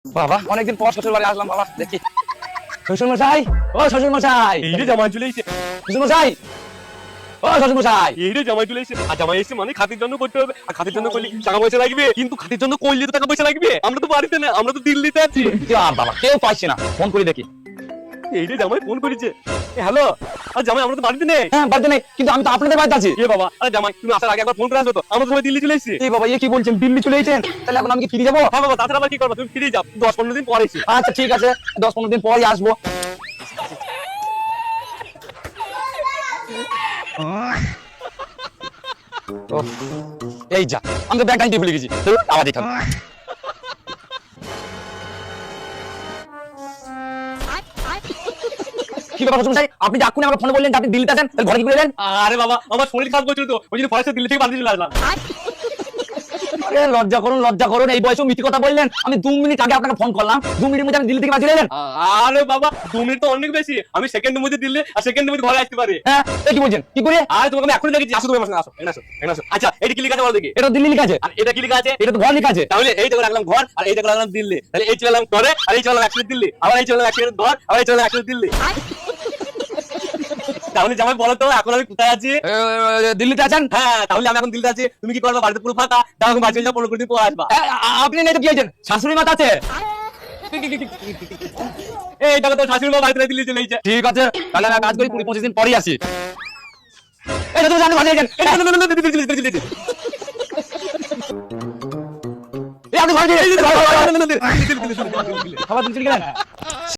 বাবা অনেকদিন পর শ্বশুর বাড়ি আসলাম বাবা, দেখি শ্বশুর মশাই, ও শ্বশুর মশাই, এই রে জামাই চলে এসেছে। শ্বশুর মশাই, ও শ্বশুর মশাই। এই রে জামাই চলে এসেছে। আর জামাই এসে মানে খাতির জন্য করতে হবে, আর খাতির জন্য করলে টাকা পয়সা লাগবে। কিন্তু খাতির জন্য করলে তো টাকা পয়সা লাগবে। আমরা তো বাড়িতে না, আমরা তো দিল্লিতে আছি। বাবা কেউ পাইছে না, ফোন করে দেখি। এই রে জামাই ফোন করেছে। হ্যালো, আর জামাই আমরা তো বাড়িতে নেই। হ্যাঁ বাড়িতে নেই, কিন্তু আমি তো আপনাদের বাড়িতে আছি। এ বাবা, আরে জামাই তুমি আসার আগে একবার ফোন করে আসবে তো, আমরা তো সবাই দিল্লি চলে এসেছি। এই বাবা, কি বলছেন, দিল্লি চলে এসেছেন? তাহলে এখন আমি কি ফিরে যাবো? হ্যাঁ বাবা, তাছাড়া আবার কি করবো, তুমি ফিরে যাও, 10-15 দিন পরে এসে। আচ্ছা ঠিক আছে, 10-15 দিন পরই আসবো। ওহ, এই যা, আমি তো ব্যাগটা নিতে ভুলে গেছি। আবার দেখাবো। কি ব্যাপার শ্বশুর মশাই, আপনি যে এক্ষুনি আমাকে ফোনে বললেন যে আপনি দিল্লিতে আছেন, তাহলে ঘরে কি করে এলেন? আরে বাবা, আমার শরীর খারাপ করছিল তো, ওই জন্য ফরেস্টের দিল্লি থেকে বাড়িতে চলে আসলাম। আরে লজ্জা করুন, লজ্জা করুন, এই বয়সেও মিথ্যে কথা বললেন। আমি 2 মিনিট আগে আপনাকে ফোন করলাম, 2 মিনিটের মধ্যে আমি দিল্লি থেকে বাড়ি চলে এলেন। আরে বাবা, 2 মিনিট তো অনেক বেশি। আমি সেকেন্ডের মধ্যে দিল্লি আর সেকেন্ডের মধ্যে ঘরে আসতে পারি। হ্যাঁ, এই কি বলছেন, কি করে? আরে তোমাকে আমি এখনই দেখেছি, আসো তুমি আমার সঙ্গে আসো, এখানে আসো, এখানে আসো। আচ্ছা, এটা কি লেখা আছে বলো দেখি। এটা দিল্লি লেখা আছে, আর এটা কি লেখা আছে? এটা তো ঘর লেখা আছে। তাহলে এই জায়গায় রাখলাম ঘর, আর এই জায়গায় রাখলাম দিল্লি। তাহলে এই চলে গেলাম ঘরে, আর এই চলে গেলাম একসাথে দিল্লি, আবার এই চলে গেলাম একসাথে ঘর, আবার এই চলে গেলাম একসাথে দিল্লি। তাহলে জামাই বলো তো এখন আমি কোথায় আছি? দিল্লিতে আছেন? হ্যাঁ, তাহলে আমি এখন দিল্লিতে আছি। তুমি কি করবে? বাড়িতে পুরো ফাঁকা। তাও এখন বাড়ি চলে যাও, 15 দিন পর আসবা। আপনি নেই তো কি হয়েছেন, শাশুড়ি মাতা আছে। এই টাকা তো শাশুড়ি মা বাড়িতে দিল্লি চলে গেছে। ঠিক আছে, তাহলে আমি এক কাজ করি, 20-25 দিন পরই আসি। এটা তো জানি ঘরে যান, এই আপনি ঘরে দিয়ে খাবার দিন চলে গেলেন।